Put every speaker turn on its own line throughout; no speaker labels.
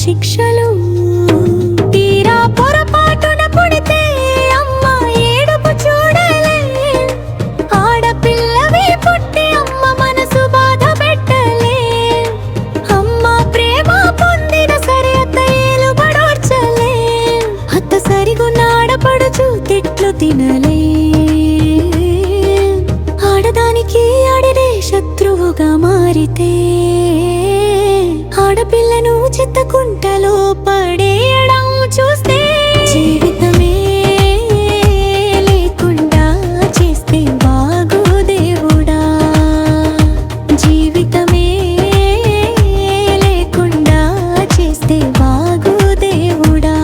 శిక్షలు. తీరా పొరపాటున పుడితే అమ్మ ఏడుపు చూడలే. ఆడపిల్లవి పుట్టి అమ్మ మనసు బాధ పెట్టలే. అమ్మ ప్రేమ పొందిన సరే అత్త ఏలుబడోర్చలే. అత్త సరిగున్న ఆడపడుచు తిట్లు తినలే. ఆడదానికి ఆడిరే శత్రువుగా మారితే ఆడపిల్లను చిత్తకుంటలో పడేయడం చూస్తే జీవితమే లేకుండా చేస్తే బాగు దేవుడా. జీవితమే లేకుండా చేస్తే బాగు దేవుడా.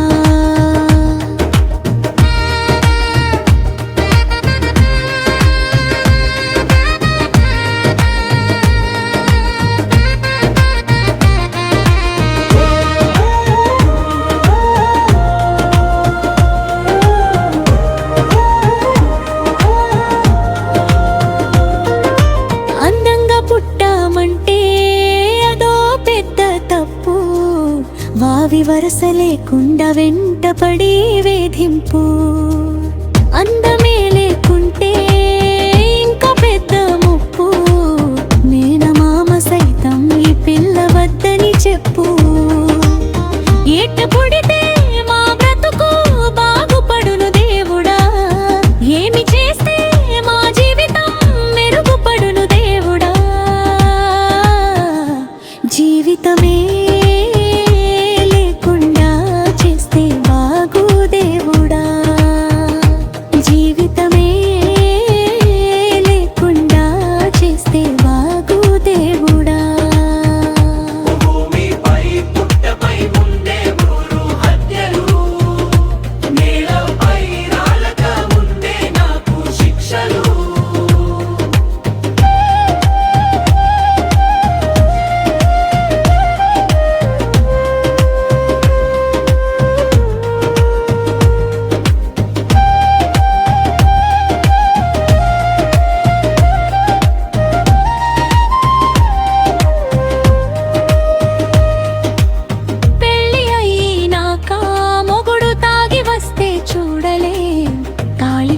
వావి వరస లేకుండా వెంటపడి వేధింపు. అందమే లేకుంటే ఇంకా పెద్ద ముప్పు. మేనమామ సైతం ఈ పిల్ల వద్దని చెప్పు. ఎట్ట పుడితే మా బ్రతుకు బాగుపడును దేవుడా. ఏమి చేస్తే మా జీవితం మెరుగుపడును దేవుడా. జీవితమే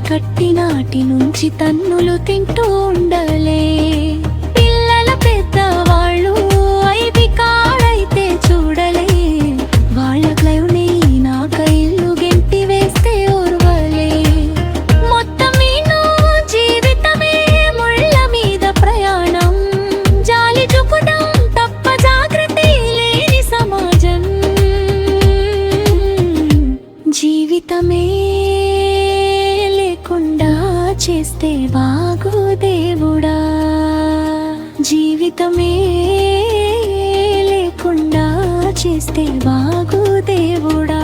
కట్టి నాటి నుంచి తన్నులు తింటూ ఉండలే. పిల్లల పెద్దవాళ్ళు ఐది కాడైతే చూడలే. వాళ్ళ క్లైవ్ని నాక ఇల్లు గెంటి వేస్తే ఓర్వలే. మొత్తం మీను జీవితమే ముళ్ళ మీద ప్రయాణం. జాలి చూపడం తప్ప జాగ్రత్త లేని సమాజం. జీవితమే చేస్తే బాగు దేవుడా. జీవితమే లేకుండా చేస్తే బాగు దేవుడా.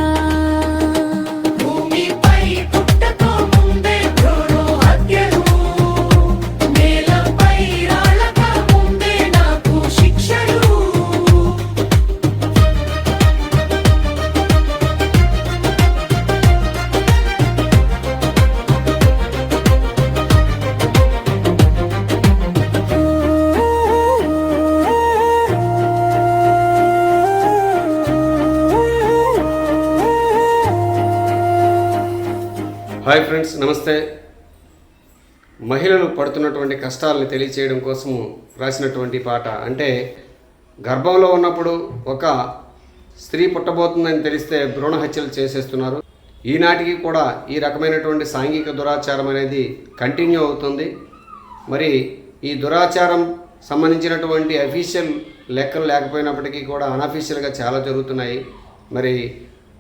హాయ్ ఫ్రెండ్స్, నమస్తే. మహిళలు పడుతున్నటువంటి కష్టాలని తెలియచేయడం కోసము రాసినటువంటి పాట. అంటే గర్భంలో ఉన్నప్పుడు ఒక స్త్రీ పుట్టబోతుందని తెలిస్తే భ్రూణ హత్యలు చేసేస్తున్నారు. ఈనాటికి కూడా ఈ రకమైనటువంటి సాంఘిక దురాచారం అనేది కంటిన్యూ అవుతుంది. మరి ఈ దురాచారం సంబంధించినటువంటి అఫీషియల్ లెక్కలు లేకపోయినప్పటికీ కూడా అనఫీషియల్గా చాలా జరుగుతున్నాయి. మరి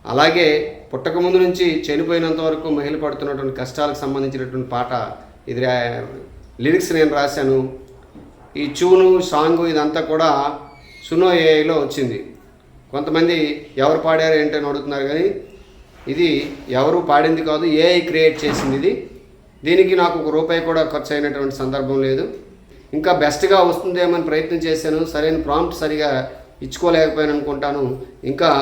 అలాగే పుట్టకముందు నుంచి చనిపోయినంత వరకు మహిళ పడుతున్నటువంటి కష్టాలకు సంబంధించినటువంటి పాట ఇది. లిరిక్స్ నేను రాశాను. ఈ ట్యూను సాంగు ఇదంతా కూడా సునో ఏఐలో వచ్చింది. కొంతమంది ఎవరు పాడారు ఏంటని అడుగుతున్నారు, కానీ ఇది ఎవరు పాడింది కాదు, ఏఐ క్రియేట్ చేసింది ఇది. దీనికి నాకు ₹1 కూడా ఖర్చు అయినటువంటి సందర్భం లేదు. ఇంకా బెస్ట్గా వస్తుందేమని ప్రయత్నం చేశాను. సరైన ప్రాంప్ట్ సరిగా ఇచ్చుకోలేకపోయాను అనుకుంటాను. ఇంకా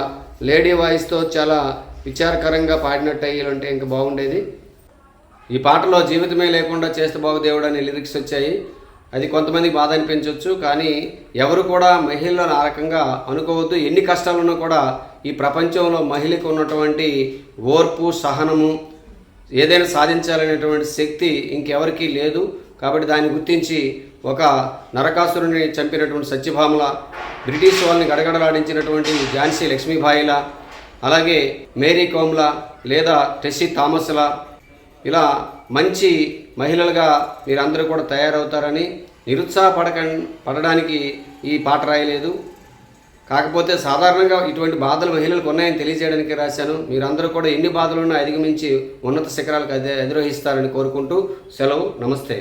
లేడీ వాయిస్తో చాలా విచారకరంగా పాడినట్టు అయ్యాలంటే ఇంకా బాగుండేది. ఈ పాటలో జీవితమే లేకుండా చేస్తే బాగు దేవుడు అనే లిరిక్స్ వచ్చాయి. అది కొంతమందికి బాధ అనిపించవచ్చు. కానీ ఎవరు కూడా మహిళలను ఆ రకంగా అనుకోవద్దు. ఎన్ని కష్టాలు ఉన్నా కూడా ఈ ప్రపంచంలో మహిళకు ఉన్నటువంటి ఓర్పు, సహనము, ఏదైనా సాధించాలనేటువంటి శక్తి ఇంకెవరికీ లేదు. కాబట్టి దాన్ని గుర్తించి ఒక నరకాసురుని చంపినటువంటి సత్యభామల, బ్రిటిష్ వాళ్ళని గడగడలాడించినటువంటి ఝాన్సీ లక్ష్మీబాయిలా, అలాగే మేరీ కోమ్లా లేదా టెస్సీ థామస్లా, ఇలా మంచి మహిళలుగా మీరందరూ కూడా తయారవుతారని పడడానికి ఈ పాట రాయలేదు. కాకపోతే సాధారణంగా ఇటువంటి బాధలు మహిళలకు ఉన్నాయని తెలియజేయడానికి రాశాను. మీరందరూ కూడా ఎన్ని బాధలున్నా అధిగమించి ఉన్నత శిఖరాలకు అధిరోహిస్తారని కోరుకుంటూ సెలవు. నమస్తే.